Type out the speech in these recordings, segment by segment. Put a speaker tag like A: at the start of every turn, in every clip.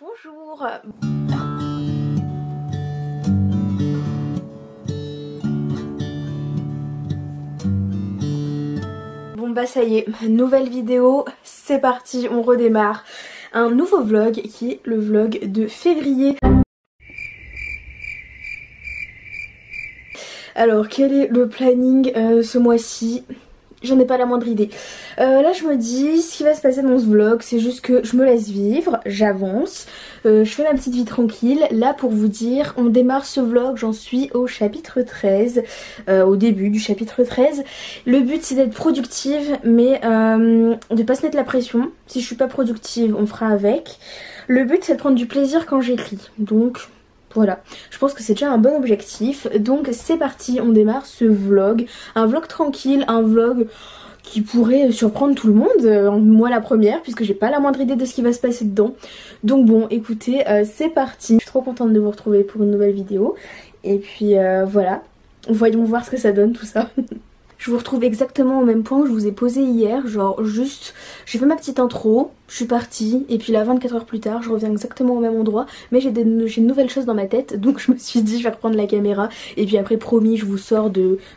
A: Bonjour. Bon bah ça y est, nouvelle vidéo, c'est parti, on redémarre. Un nouveau vlog qui est le vlog de février. Alors quel est le planning ce mois-ci? J'en ai pas la moindre idée. Là je me dis, ce qui va se passer dans ce vlog, c'est juste que je me laisse vivre, j'avance, je fais ma petite vie tranquille. Là pour vous dire, on démarre ce vlog, j'en suis au chapitre 13, au début du chapitre 13. Le but c'est d'être productive, mais de pas se mettre la pression. Si je suis pas productive, on fera avec. Le but c'est de prendre du plaisir quand j'écris, donc... Voilà, je pense que c'est déjà un bon objectif. Donc c'est parti, on démarre ce vlog. Un vlog tranquille, un vlog qui pourrait surprendre tout le monde. Moi la première, puisque j'ai pas la moindre idée de ce qui va se passer dedans. Donc bon, écoutez, c'est parti. Je suis trop contente de vous retrouver pour une nouvelle vidéo. Et puis voilà, voyons voir ce que ça donne tout ça. Je vous retrouve exactement au même point où je vous ai posé hier, genre juste, j'ai fait ma petite intro, je suis partie, et puis là 24 heures plus tard, je reviens exactement au même endroit, mais j'ai de nouvelles choses dans ma tête, donc je me suis dit je vais reprendre la caméra, et puis après promis je vous sors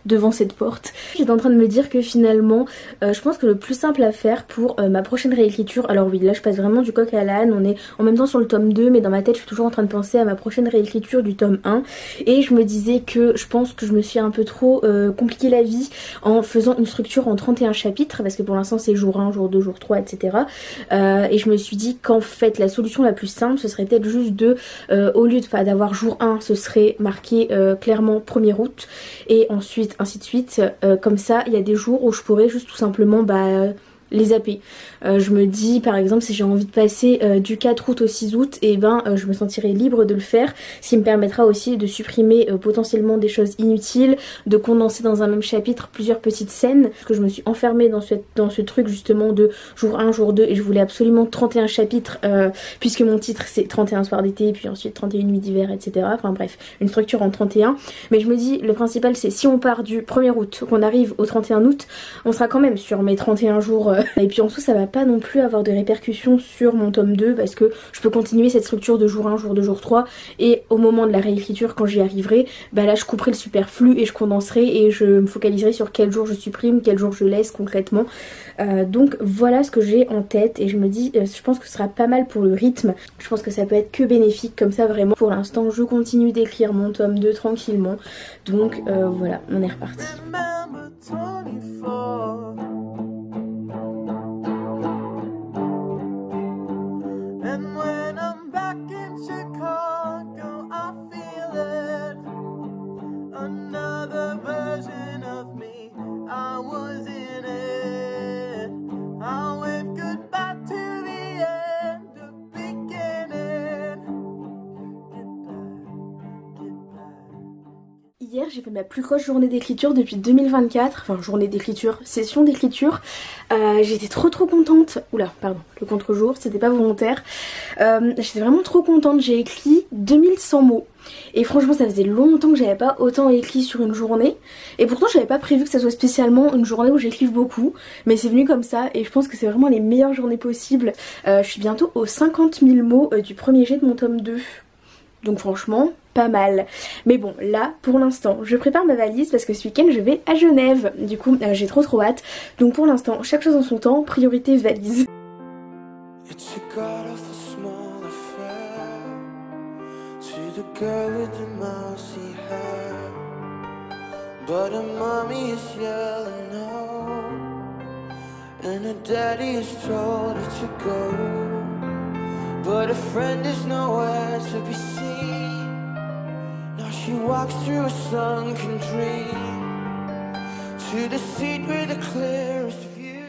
A: devant cette porte. J'étais en train de me dire que finalement, je pense que le plus simple à faire pour ma prochaine réécriture, alors oui là je passe vraiment du coq à l'âne, on est en même temps sur le tome 2, mais dans ma tête je suis toujours en train de penser à ma prochaine réécriture du tome 1, et je me disais que je pense que je me suis un peu trop compliqué la vie en faisant une structure en 31 chapitres, parce que pour l'instant c'est jour 1, jour 2, jour 3, etc. Et je me suis dit qu'en fait la solution la plus simple ce serait peut-être juste de, au lieu de pas d'avoir jour 1, ce serait marqué clairement 1er août, et ensuite ainsi de suite, comme ça il y a des jours où je pourrais juste tout simplement les zapper. Je me dis par exemple si j'ai envie de passer du 4 août au 6 août, et je me sentirai libre de le faire, ce qui me permettra aussi de supprimer potentiellement des choses inutiles, de condenser dans un même chapitre plusieurs petites scènes, parce que je me suis enfermée dans ce truc justement de jour 1, jour 2, et je voulais absolument 31 chapitres puisque mon titre c'est 31 soirs d'été, puis ensuite 31 nuits d'hiver, etc. Enfin bref, une structure en 31. Mais je me dis le principal c'est si on part du 1er août, qu'on arrive au 31 août, on sera quand même sur mes 31 jours et puis en dessous ça va pas non plus avoir de répercussions sur mon tome 2, parce que je peux continuer cette structure de jour 1, jour 2, jour 3, et au moment de la réécriture quand j'y arriverai, là je couperai le superflu et je condenserai et je me focaliserai sur quel jour je supprime, quel jour je laisse concrètement. Donc voilà ce que j'ai en tête, et je me dis je pense que ce sera pas mal pour le rythme, je pense que ça peut être que bénéfique comme ça. Vraiment pour l'instant je continue d'écrire mon tome 2 tranquillement, donc voilà, on est reparti. Hier j'ai fait ma plus grosse journée d'écriture depuis 2024, enfin journée d'écriture, session d'écriture. J'étais trop contente. Oula pardon, le contre-jour, c'était pas volontaire. J'étais vraiment trop contente, j'ai écrit 2100 mots. Et franchement ça faisait longtemps que j'avais pas autant écrit sur une journée. Et pourtant j'avais pas prévu que ça soit spécialement une journée où j'écrive beaucoup, mais c'est venu comme ça et je pense que c'est vraiment les meilleures journées possibles. Je suis bientôt aux 50 000 mots du premier jet de mon tome 2. Donc franchement pas mal. Mais bon là pour l'instant je prépare ma valise parce que ce week-end je vais à Genève. Du coup j'ai trop hâte. Donc pour l'instant chaque chose en son temps, priorité valise. She walks through a sunken dream to the seat with the clearest view.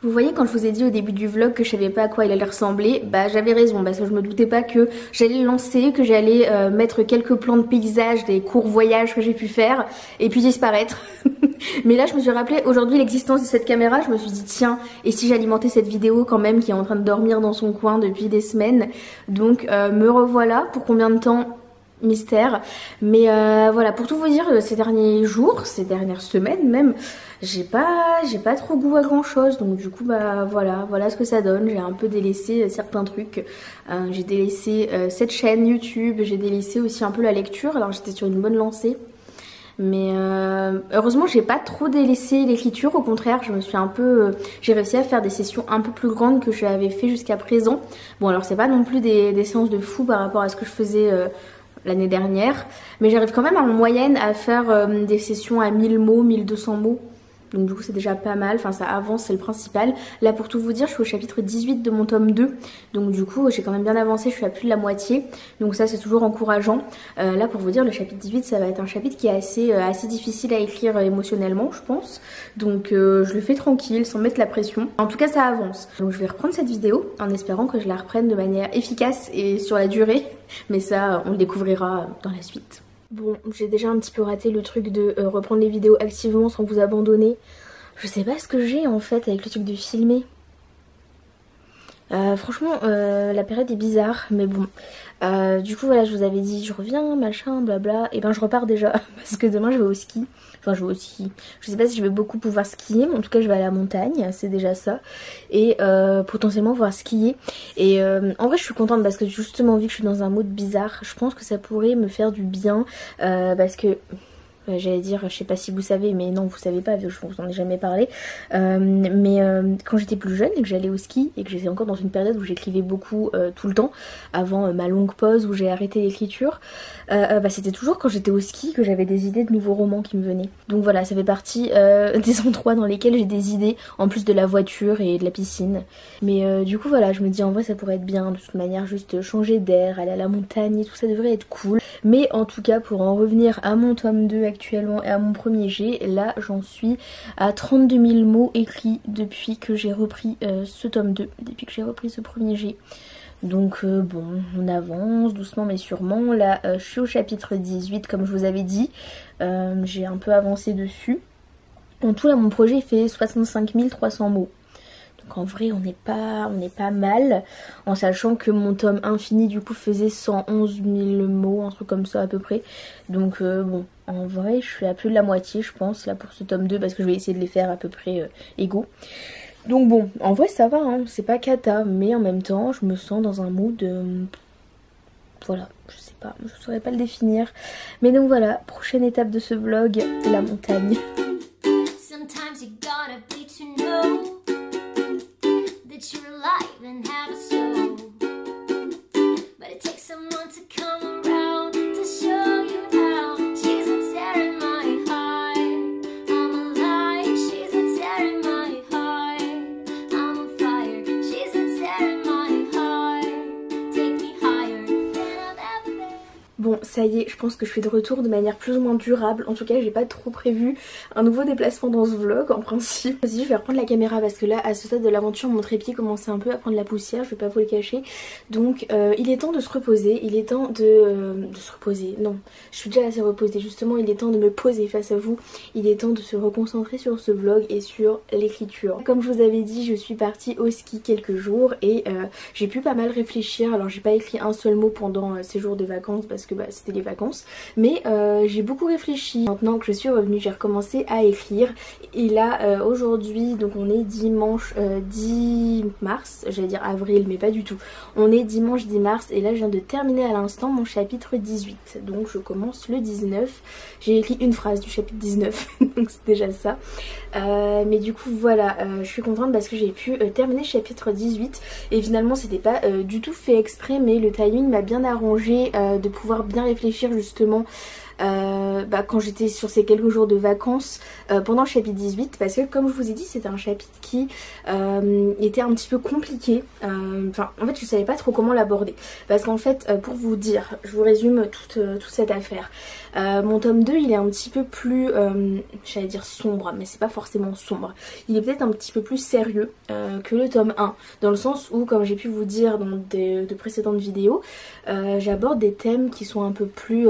A: Vous voyez quand je vous ai dit au début du vlog que je savais pas à quoi il allait ressembler, j'avais raison, parce que je me doutais pas que j'allais le lancer, que j'allais mettre quelques plans de paysage, des courts voyages que j'ai pu faire, et puis disparaître. Mais là je me suis rappelé aujourd'hui l'existence de cette caméra, je me suis dit tiens, et si j'alimentais cette vidéo quand même qui est en train de dormir dans son coin depuis des semaines. Donc me revoilà, pour combien de temps mystère. Mais voilà, pour tout vous dire, ces derniers jours, ces dernières semaines même, j'ai pas trop goût à grand chose. Donc du coup bah voilà ce que ça donne. J'ai un peu délaissé certains trucs. J'ai délaissé cette chaîne YouTube, j'ai délaissé aussi un peu la lecture. Alors j'étais sur une bonne lancée. Mais heureusement j'ai pas trop délaissé l'écriture, au contraire je me suis un peu j'ai réussi à faire des sessions un peu plus grandes que je l'avais fait jusqu'à présent. Bon alors c'est pas non plus des séances de fou par rapport à ce que je faisais l'année dernière, mais j'arrive quand même en moyenne à faire des sessions à 1000 mots, 1200 mots. Donc du coup c'est déjà pas mal, enfin ça avance, c'est le principal. Là pour tout vous dire je suis au chapitre 18 de mon tome 2. Donc du coup j'ai quand même bien avancé, je suis à plus de la moitié. Donc ça c'est toujours encourageant. Là pour vous dire le chapitre 18 ça va être un chapitre qui est assez difficile à écrire émotionnellement je pense. Donc je le fais tranquille sans mettre la pression. En tout cas ça avance. Donc je vais reprendre cette vidéo en espérant que je la reprenne de manière efficace et sur la durée. Mais ça on le découvrira dans la suite. Bon, j'ai déjà un petit peu raté le truc de reprendre les vidéos activement sans vous abandonner. Je sais pas ce que j'ai en fait avec le truc de filmer. Franchement, la période est bizarre, mais bon. Du coup, voilà, je vous avais dit, je reviens, machin, blabla. Et ben, je repars déjà, parce que demain, je vais au ski. Enfin, je vais au ski. Je sais pas si je vais beaucoup pouvoir skier, mais en tout cas, je vais à la montagne, c'est déjà ça. Et potentiellement pouvoir skier. Et en vrai, je suis contente parce que justement, vu que je suis dans un mood bizarre, je pense que ça pourrait me faire du bien. Parce que... j'allais dire, je sais pas si vous savez, mais non vous savez pas, vu que je vous en ai jamais parlé. Quand j'étais plus jeune et que j'allais au ski et que j'étais encore dans une période où j'écrivais beaucoup tout le temps, avant ma longue pause où j'ai arrêté l'écriture, c'était toujours quand j'étais au ski que j'avais des idées de nouveaux romans qui me venaient. Donc voilà, ça fait partie des endroits dans lesquels j'ai des idées, en plus de la voiture et de la piscine. Mais du coup voilà, je me dis en vrai ça pourrait être bien, de toute manière juste changer d'air, aller à la montagne et tout ça devrait être cool. Mais en tout cas pour en revenir à mon tome 2 actuellement et à mon premier jet, là j'en suis à 32 000 mots écrits depuis que j'ai repris ce tome 2, depuis que j'ai repris ce premier jet. Donc bon, on avance doucement mais sûrement. Là je suis au chapitre 18 comme je vous avais dit, j'ai un peu avancé dessus. En tout là mon projet fait 65 300 mots. Donc en vrai on n'est pas mal, en sachant que mon tome infini du coup faisait 111 000 mots, un truc comme ça à peu près. Donc bon, en vrai je suis à plus de la moitié je pense là pour ce tome 2 parce que je vais essayer de les faire à peu près égaux. Donc bon, en vrai ça va, hein, c'est pas cata, mais en même temps je me sens dans un mood... voilà, je sais pas, je saurais pas le définir. Mais donc voilà, prochaine étape de ce vlog, la montagne. Sometimes you gotta be to know that you're alive and have a soul, but it takes someone to come around to show you how. She's a tear in my heart, I'm alive. She's a tear in my heart, I'm on fire. She's a tear in my heart, take me higher than I've ever been. Bon, ça y est, je pense que je suis de retour de manière plus ou moins durable. En tout cas, j'ai pas trop prévu un nouveau déplacement dans ce vlog en principe. Je me suis dit, je vais reprendre la caméra parce que là, à ce stade de l'aventure, mon trépied commençait un peu à prendre la poussière, je vais pas vous le cacher. Donc, il est temps de se reposer, il est temps de se reposer. Non, je suis déjà assez reposée. Justement, il est temps de me poser face à vous. Il est temps de se reconcentrer sur ce vlog et sur l'écriture. Comme je vous avais dit, je suis partie au ski quelques jours et j'ai pu pas mal réfléchir. Alors, j'ai pas écrit un seul mot pendant ces jours de vacances parce que c'était les vacances, mais j'ai beaucoup réfléchi. Maintenant que je suis revenue, j'ai recommencé à écrire et là aujourd'hui, donc on est dimanche 10 mars, j'allais dire avril mais pas du tout, on est dimanche 10 mars et là je viens de terminer à l'instant mon chapitre 18, donc je commence le 19. J'ai écrit une phrase du chapitre 19 donc c'est déjà ça, mais du coup voilà, je suis contente parce que j'ai pu terminer le chapitre 18 et finalement c'était pas du tout fait exprès, mais le timing m'a bien arrangé de pouvoir bien réfléchir justement quand j'étais sur ces quelques jours de vacances pendant le chapitre 18, parce que comme je vous ai dit c'était un chapitre qui était un petit peu compliqué. En fait je savais pas trop comment l'aborder parce qu'en fait pour vous dire, je vous résume toute cette affaire. Mon tome 2 il est un petit peu plus j'allais dire sombre, mais c'est pas forcément sombre, il est peut-être un petit peu plus sérieux que le tome 1, dans le sens où comme j'ai pu vous dire dans de précédentes vidéos, j'aborde des thèmes qui sont un peu plus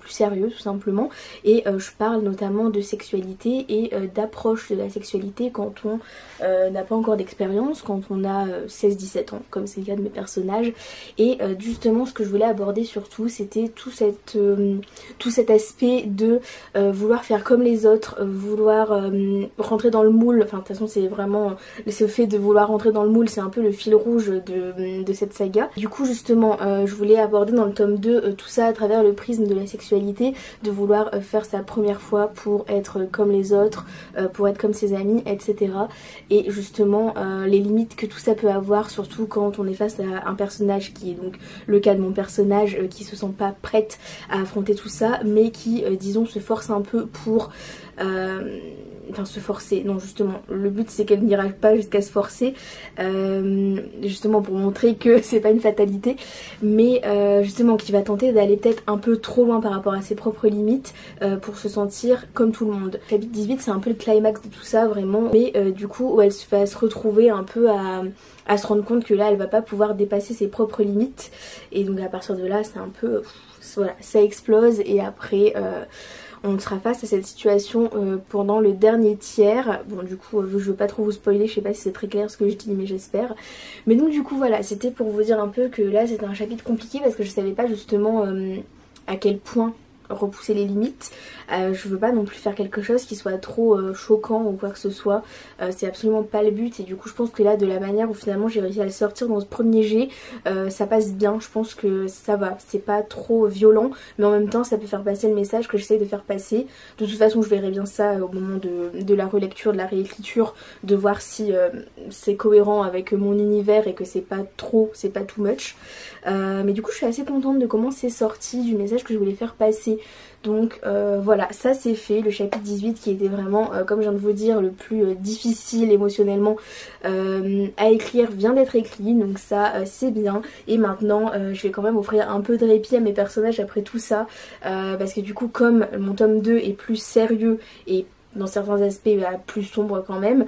A: sérieux sérieux tout simplement. Et je parle notamment de sexualité et d'approche de la sexualité quand on n'a pas encore d'expérience, quand on a 16-17 ans, comme c'est le cas de mes personnages. Et justement ce que je voulais aborder surtout, c'était tout cet aspect de vouloir faire comme les autres, vouloir rentrer dans le moule. Enfin de toute façon c'est vraiment ce fait de vouloir rentrer dans le moule, c'est un peu le fil rouge de cette saga. Du coup justement je voulais aborder dans le tome 2 tout ça à travers le prisme de la sexualité, de vouloir faire sa première fois pour être comme les autres, pour être comme ses amis, etc. Et justement les limites que tout ça peut avoir, surtout quand on est face à un personnage qui est donc le cas de mon personnage qui se sent pas prête à affronter tout ça, mais qui disons se force un peu pour enfin se forcer, non justement le but c'est qu'elle n'ira pas jusqu'à se forcer, justement pour montrer que c'est pas une fatalité, mais justement qui va tenter d'aller peut-être un peu trop loin par rapport à ses propres limites pour se sentir comme tout le monde. Chapitre 18 c'est un peu le climax de tout ça vraiment, mais du coup où elle va se retrouver un peu à se rendre compte que là elle va pas pouvoir dépasser ses propres limites, et donc à partir de là c'est un peu voilà, ça explose, et après on sera face à cette situation pendant le dernier tiers. Bon du coup je veux pas trop vous spoiler, je sais pas si c'est très clair ce que je dis mais j'espère. Mais donc du coup voilà, c'était pour vous dire un peu que là c'était un chapitre compliqué parce que je savais pas justement à quel point repousser les limites. Je veux pas non plus faire quelque chose qui soit trop choquant ou quoi que ce soit, c'est absolument pas le but, et du coup je pense que là de la manière où finalement j'ai réussi à le sortir dans ce premier jet, ça passe bien, je pense que ça va, c'est pas trop violent mais en même temps ça peut faire passer le message que j'essaye de faire passer. De toute façon je verrai bien ça au moment de la relecture, de la réécriture, de voir si c'est cohérent avec mon univers et que c'est pas trop, c'est pas too much, mais du coup je suis assez contente de comment c'est sorti, du message que je voulais faire passer. Donc voilà, ça c'est fait, le chapitre 18 qui était vraiment, comme je viens de vous dire, le plus difficile émotionnellement à écrire vient d'être écrit, donc ça c'est bien. Et maintenant je vais quand même offrir un peu de répit à mes personnages après tout ça, parce que du coup comme mon tome 2 est plus sérieux et dans certains aspects plus sombre quand même,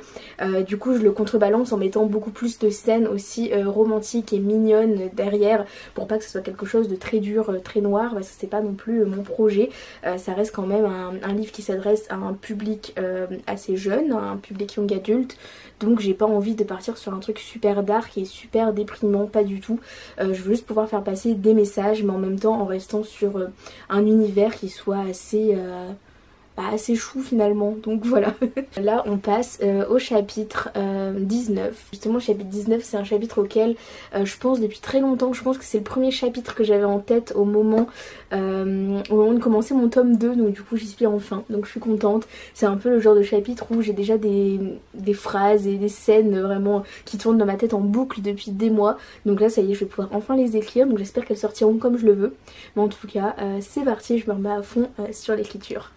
A: du coup je le contrebalance en mettant beaucoup plus de scènes aussi romantiques et mignonnes derrière, pour pas que ce soit quelque chose de très dur, très noir, parce que c'est pas non plus mon projet. Ça reste quand même un livre qui s'adresse à un public assez jeune, un public young adulte, donc j'ai pas envie de partir sur un truc super dark et super déprimant, pas du tout. Je veux juste pouvoir faire passer des messages, mais en même temps en restant sur un univers qui soit assez chou finalement, donc voilà. Là on passe au chapitre 19. Justement le chapitre 19 c'est un chapitre auquel je pense depuis très longtemps. Je pense que c'est le premier chapitre que j'avais en tête au moment de commencer mon tome 2, donc du coup j'y suis enfin, donc je suis contente. C'est un peu le genre de chapitre où j'ai déjà des phrases et des scènes vraiment qui tournent dans ma tête en boucle depuis des mois, donc là ça y est je vais pouvoir enfin les écrire, donc j'espère qu'elles sortiront comme je le veux. Mais en tout cas c'est parti, je me remets à fond sur l'écriture.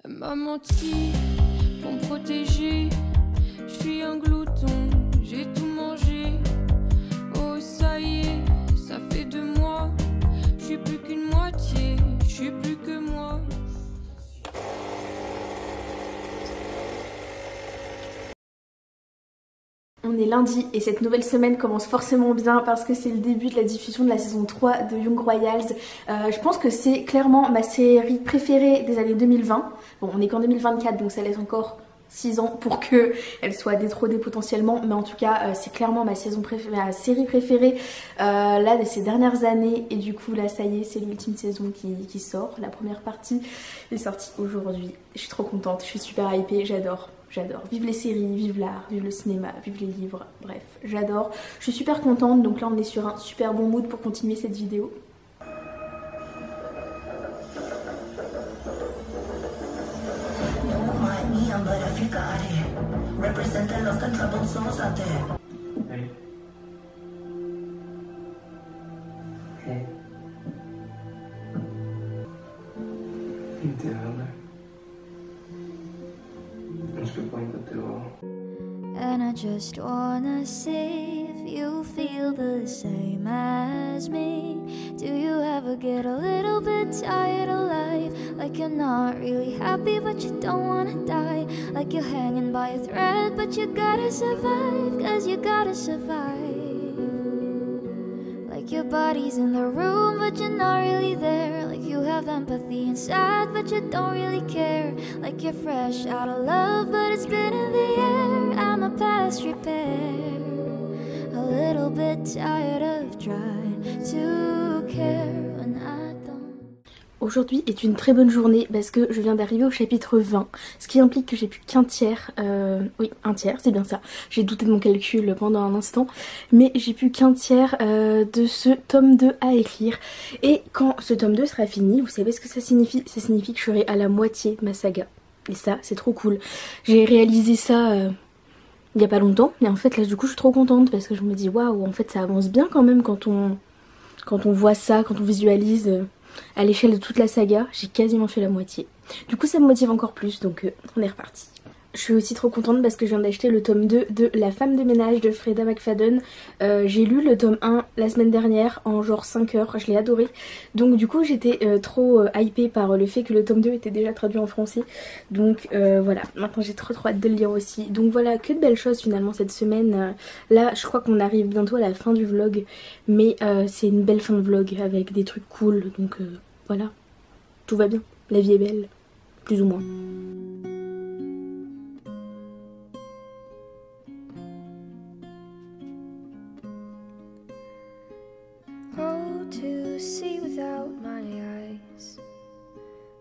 B: Elle m'a menti pour me protéger. Je suis un glouton, j'ai tout mangé. Oh ça y est, ça fait 2 mois. Je suis plus qu'une moitié, je suis plus que moi.
A: On est lundi et cette nouvelle semaine commence forcément bien parce que c'est le début de la diffusion de la saison 3 de Young Royals. Je pense que c'est clairement ma série préférée des années 2020. Bon, on est qu'en 2024 donc ça laisse encore 6 ans pour qu'elle soit détrodée potentiellement, mais en tout cas c'est clairement ma série préférée là de ces dernières années, et du coup là ça y est c'est l'ultime saison qui sort, la première partie est sortie aujourd'hui. Je suis trop contente, je suis super hypée, j'adore. Vive les séries, vive l'art, vive le cinéma, vive les livres, bref, j'adore. Je suis super contente, donc là on est sur un super bon mood pour continuer cette vidéo.
C: And I just wanna see if you feel the same as me. Do you ever get a little bit tired of life? Like you're not really happy but you don't wanna die. Like you're hanging by a thread but you gotta survive, 'cause you gotta survive. Like your body's in the room but you're not really there. Like you have empathy inside but you don't really care. Like you're fresh out of love but it's been in the air. I'm a past repair, a little bit tired of trying to care when I don't.
A: Aujourd'hui est une très bonne journée parce que je viens d'arriver au chapitre 20, ce qui implique que j'ai plus qu'un tiers, oui un tiers c'est bien ça, j'ai douté de mon calcul pendant un instant, mais j'ai plus qu'un tiers de ce tome 2 à écrire, et quand ce tome 2 sera fini, vous savez ce que ça signifie? Ça signifie que je serai à la moitié de ma saga, et ça c'est trop cool. J'ai réalisé ça il y a pas longtemps, et en fait là du coup je suis trop contente parce que je me dis waouh, en fait ça avance bien quand même quand on voit ça, quand on visualise à l'échelle de toute la saga. J'ai quasiment fait la moitié. Du coup ça me motive encore plus, donc on est reparti. Je suis aussi trop contente parce que je viens d'acheter le tome 2 de La femme de ménage de Freda McFadden. J'ai lu le tome 1 la semaine dernière en genre 5 heures, je l'ai adoré. Donc du coup j'étais trop hypée par le fait que le tome 2 était déjà traduit en français. Donc voilà, maintenant j'ai trop hâte de le lire aussi. Donc voilà, que de belles choses finalement cette semaine. Là je crois qu'on arrive bientôt à la fin du vlog, mais c'est une belle fin de vlog avec des trucs cool. Donc voilà, tout va bien, la vie est belle, plus ou moins.
B: To see without my eyes,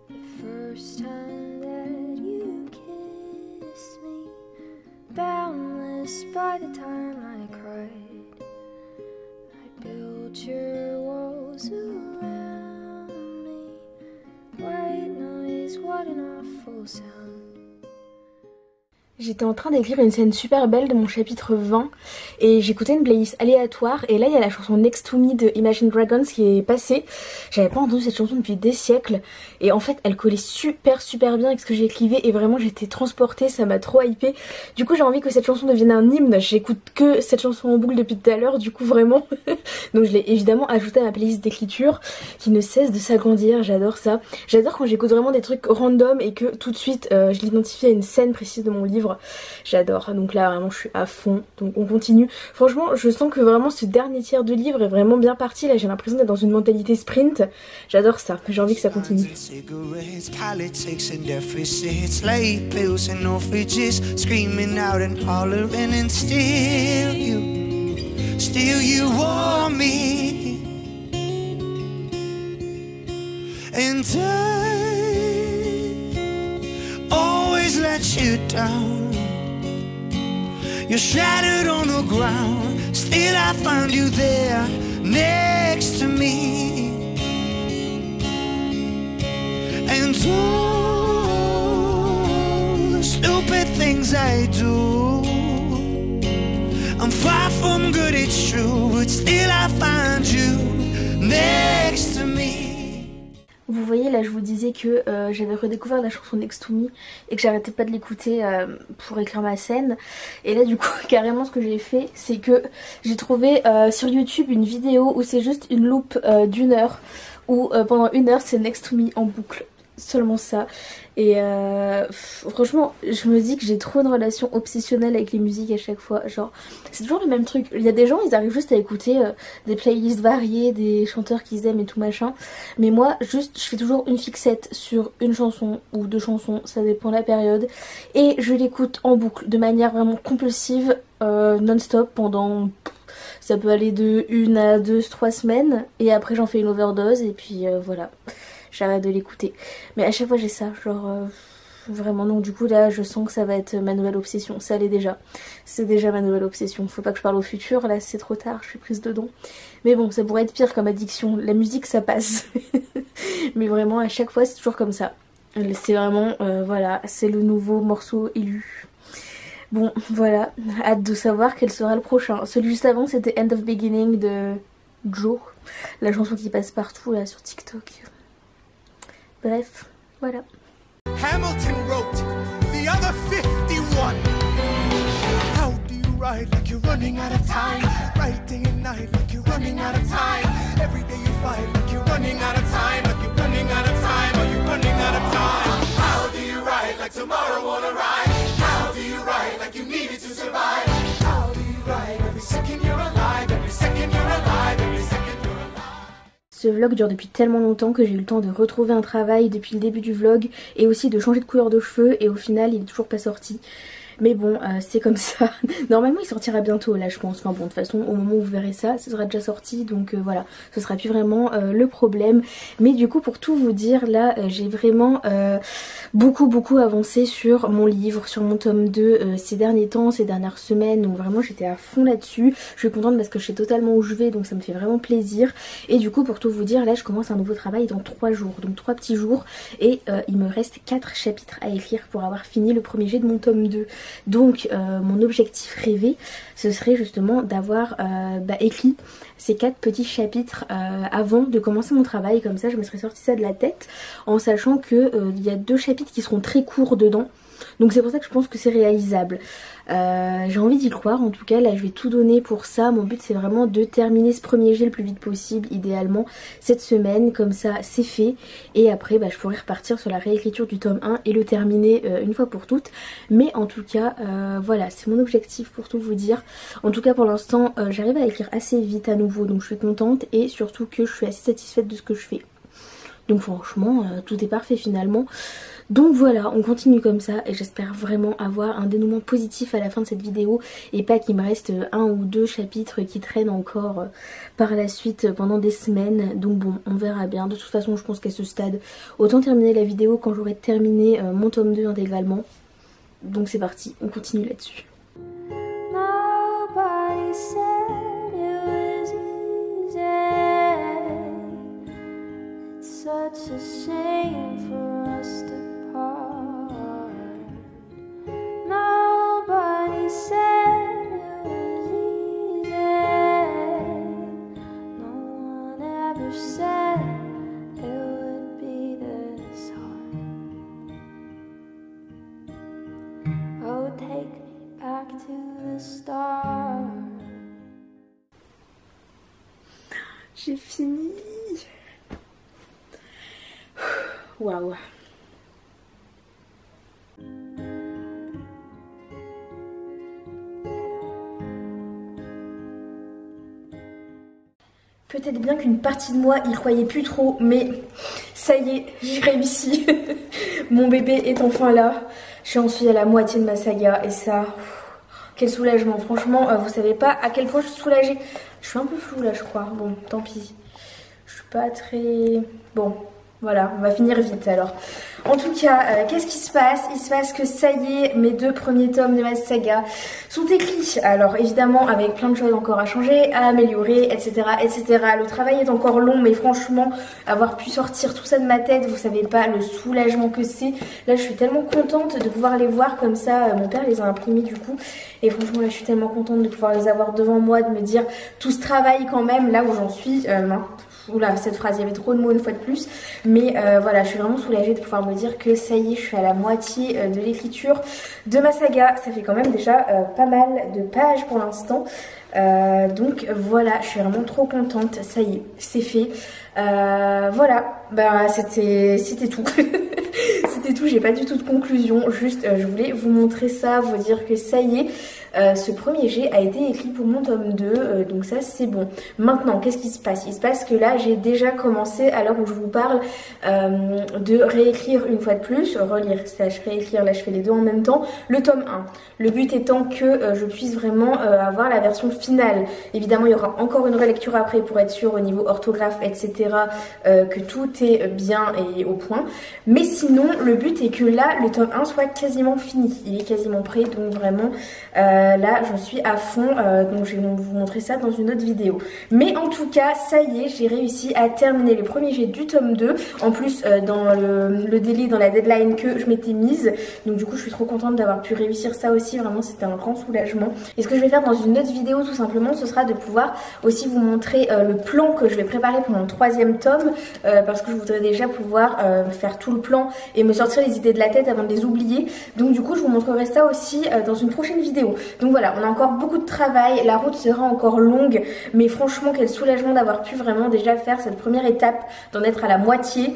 B: the first time that you kissed me, boundless by the time I cried. I built your walls around me, white noise, what an awful sound.
A: J'étais en train d'écrire une scène super belle de mon chapitre 20 et j'écoutais une playlist aléatoire et là il y a la chanson Next to Me de Imagine Dragons qui est passée. J'avais pas entendu cette chanson depuis des siècles et en fait elle collait super bien avec ce que j'écrivais et vraiment j'étais transportée, ça m'a trop hypée. Du coup j'ai envie que cette chanson devienne un hymne, j'écoute que cette chanson en boucle depuis tout à l'heure du coup vraiment. Donc je l'ai évidemment ajoutée à ma playlist d'écriture qui ne cesse de s'agrandir, j'adore ça. J'adore quand j'écoute vraiment des trucs random et que tout de suite je l'identifie à une scène précise de mon livre. J'adore, donc là vraiment je suis à fond, donc on continue. Franchement je sens que vraiment ce dernier tiers de livre est vraiment bien parti, là j'ai l'impression d'être dans une mentalité sprint. J'adore ça, j'ai envie que ça continue.
D: You down, you're shattered on the ground, still I found you there next to me. And all the stupid things I do, I'm far from good, it's true, but still I find you next to me.
A: Vous voyez là je vous disais que j'avais redécouvert la chanson Next to Me et que j'arrêtais pas de l'écouter pour écrire ma scène. Et là du coup carrément ce que j'ai fait c'est que j'ai trouvé sur YouTube une vidéo où c'est juste une loupe d'1 heure où pendant 1 heure c'est Next to Me en boucle. Seulement ça. Et franchement je me dis que j'ai trop une relation obsessionnelle avec les musiques à chaque fois. Genre c'est toujours le même truc. Il y a des gens ils arrivent juste à écouter des playlists variées, des chanteurs qu'ils aiment et tout machin. Mais moi juste je fais toujours une fixette sur une chanson ou 2 chansons, ça dépend de la période. Et je l'écoute en boucle de manière vraiment compulsive non-stop pendant... Ça peut aller de 1 à 2, 3 semaines. Et après j'en fais une overdose et puis voilà. J'arrête de l'écouter. Mais à chaque fois j'ai ça, genre vraiment. Donc du coup là je sens que ça va être ma nouvelle obsession. Ça l'est déjà. C'est déjà ma nouvelle obsession. Faut pas que je parle au futur, là c'est trop tard, je suis prise dedans. Mais bon ça pourrait être pire comme addiction. La musique ça passe. Mais vraiment à chaque fois c'est toujours comme ça. C'est vraiment voilà, c'est le nouveau morceau élu. Bon voilà, hâte de savoir quel sera le prochain. Celui juste avant c'était End of Beginning de Joe. La chanson qui passe partout là sur TikTok. Bref, voilà.
D: Hamilton wrote the other 51. How do you ride like you're running out of time? Right day and night like you're running out of time. Every day you fight like you're running out of time. Like you're running out of time. Are you running out of time? How do you ride like tomorrow won't arrive? How do you ride like you need it to survive? How do you ride every second you're alive? Every second you're alive. Every second
A: Ce vlog dure depuis tellement longtemps que j'ai eu le temps de retrouver un travail depuis le début du vlog et aussi de changer de couleur de cheveux et au final il est toujours pas sorti. Mais bon, c'est comme ça. Normalement il sortira bientôt là je pense. Enfin bon, de toute façon au moment où vous verrez ça, ce sera déjà sorti. Donc voilà, ce sera plus vraiment le problème. Mais du coup pour tout vous dire, là j'ai vraiment beaucoup avancé sur mon livre, sur mon tome 2 ces derniers temps, ces dernières semaines. Donc vraiment j'étais à fond là-dessus. Je suis contente parce que je sais totalement où je vais, donc ça me fait vraiment plaisir. Et du coup pour tout vous dire, là je commence un nouveau travail dans 3 jours. Donc 3 petits jours. Et il me reste 4 chapitres à écrire pour avoir fini le premier jet de mon tome 2. Donc mon objectif rêvé ce serait justement d'avoir écrit ces 4 petits chapitres avant de commencer mon travail. Comme ça je me serais sorti ça de la tête en sachant que il y a 2 chapitres qui seront très courts dedans. Donc c'est pour ça que je pense que c'est réalisable. J'ai envie d'y croire en tout cas. Là je vais tout donner pour ça. Mon but c'est vraiment de terminer ce premier jet le plus vite possible, idéalement cette semaine. Comme ça c'est fait. Et après je pourrai repartir sur la réécriture du tome 1 et le terminer une fois pour toutes. Mais en tout cas voilà, c'est mon objectif pour tout vous dire. En tout cas pour l'instant j'arrive à écrire assez vite à nouveau, donc je suis contente. Et surtout que je suis assez satisfaite de ce que je fais. Donc franchement tout est parfait finalement. Donc voilà, on continue comme ça et j'espère vraiment avoir un dénouement positif à la fin de cette vidéo et pas qu'il me reste 1 ou 2 chapitres qui traînent encore par la suite pendant des semaines. Donc bon, on verra bien. De toute façon je pense qu'à ce stade, autant terminer la vidéo quand j'aurai terminé mon tome 2 intégralement. Donc c'est parti, on continue là-dessus.
C: Such a shame for us to part. Nobody said it was easy. No one ever said it would be this hard. Oh, take me back to the start.
A: J'ai fini. Waouh. Peut-être bien qu'une partie de moi y croyait plus trop, mais ça y est, j'ai réussi. Mon bébé est enfin là. J'en suis à la moitié de ma saga et ça, quel soulagement. Franchement, vous savez pas à quel point je suis soulagée. Je suis un peu floue là je crois. Bon, tant pis. Je suis pas très... Bon... Voilà, on va finir vite alors. En tout cas, qu'est-ce qui se passe? Il se passe que ça y est, mes 2 premiers tomes de ma saga sont écrits. Alors évidemment avec plein de choses encore à changer, à améliorer, etc. etc. Le travail est encore long, mais franchement, avoir pu sortir tout ça de ma tête, vous savez pas le soulagement que c'est. Là je suis tellement contente de pouvoir les voir comme ça. Mon père les a imprimés du coup. Et franchement là je suis tellement contente de pouvoir les avoir devant moi, de me dire tout ce travail quand même, là où j'en suis. Oula, cette phrase, il y avait trop de mots une fois de plus. Mais voilà, je suis vraiment soulagée de pouvoir me dire que ça y est, je suis à la moitié de l'écriture de ma saga. Ça fait quand même déjà pas mal de pages pour l'instant. Donc voilà, je suis vraiment trop contente. Ça y est, c'est fait. Voilà, c'était tout. C'était tout, j'ai pas du tout de conclusion. Juste, je voulais vous montrer ça, vous dire que ça y est. Ce premier jet a été écrit pour mon tome 2, donc ça c'est bon. Maintenant qu'est-ce qui se passe? Il se passe que là j'ai déjà commencé à l'heure où je vous parle de réécrire une fois de plus, relire slash réécrire, là je fais les deux en même temps, le tome 1. Le but étant que je puisse vraiment avoir la version finale. Évidemment il y aura encore une relecture après pour être sûr au niveau orthographe etc que tout est bien et au point. Mais sinon le but est que là le tome 1 soit quasiment fini. Il est quasiment prêt, donc vraiment là je suis à fond, donc je vais vous montrer ça dans une autre vidéo. Mais en tout cas ça y est, j'ai réussi à terminer le premier jet du tome 2. En plus dans le délai, dans la deadline que je m'étais mise. Donc du coup je suis trop contente d'avoir pu réussir ça aussi. Vraiment c'était un grand soulagement. Et ce que je vais faire dans une autre vidéo tout simplement, ce sera de pouvoir aussi vous montrer le plan que je vais préparer pour mon 3e tome, parce que je voudrais déjà pouvoir faire tout le plan et me sortir les idées de la tête avant de les oublier. Donc du coup je vous montrerai ça aussi dans une prochaine vidéo. Donc voilà, on a encore beaucoup de travail, la route sera encore longue, mais franchement quel soulagement d'avoir pu vraiment déjà faire cette première étape, d'en être à la moitié.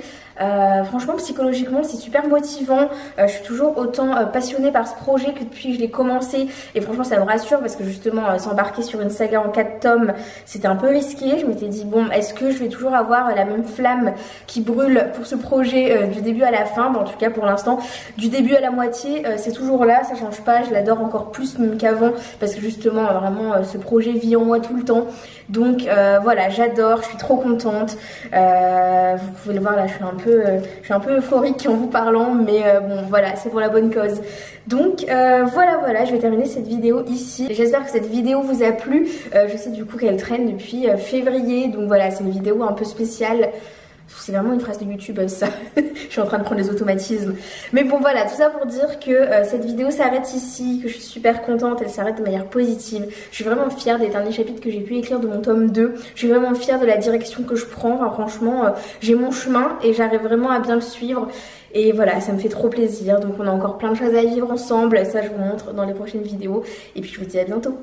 A: Franchement psychologiquement c'est super motivant, je suis toujours autant passionnée par ce projet que depuis que je l'ai commencé, et franchement ça me rassure parce que justement s'embarquer sur une saga en 4 tomes c'était un peu risqué. Je m'étais dit bon, est-ce que je vais toujours avoir la même flamme qui brûle pour ce projet du début à la fin? En tout cas pour l'instant du début à la moitié c'est toujours là, ça change pas, je l'adore encore plus même qu'avant parce que justement vraiment ce projet vit en moi tout le temps. Donc voilà, j'adore, je suis trop contente. Vous pouvez le voir là, je suis un peu euphorique en vous parlant, mais bon voilà, c'est pour la bonne cause. Donc voilà, je vais terminer cette vidéo ici. J'espère que cette vidéo vous a plu. Je sais du coup qu'elle traîne depuis février, donc voilà, c'est une vidéo un peu spéciale. C'est vraiment une phrase de YouTube ça. Je suis en train de prendre les automatismes. Mais bon voilà, tout ça pour dire que cette vidéo s'arrête ici, que je suis super contente, elle s'arrête de manière positive. Je suis vraiment fière des derniers chapitres que j'ai pu écrire de mon tome 2. Je suis vraiment fière de la direction que je prends. Enfin, franchement, j'ai mon chemin et j'arrive vraiment à bien le suivre. Et voilà, ça me fait trop plaisir. Donc on a encore plein de choses à vivre ensemble. Ça je vous montre dans les prochaines vidéos. Et puis je vous dis à bientôt.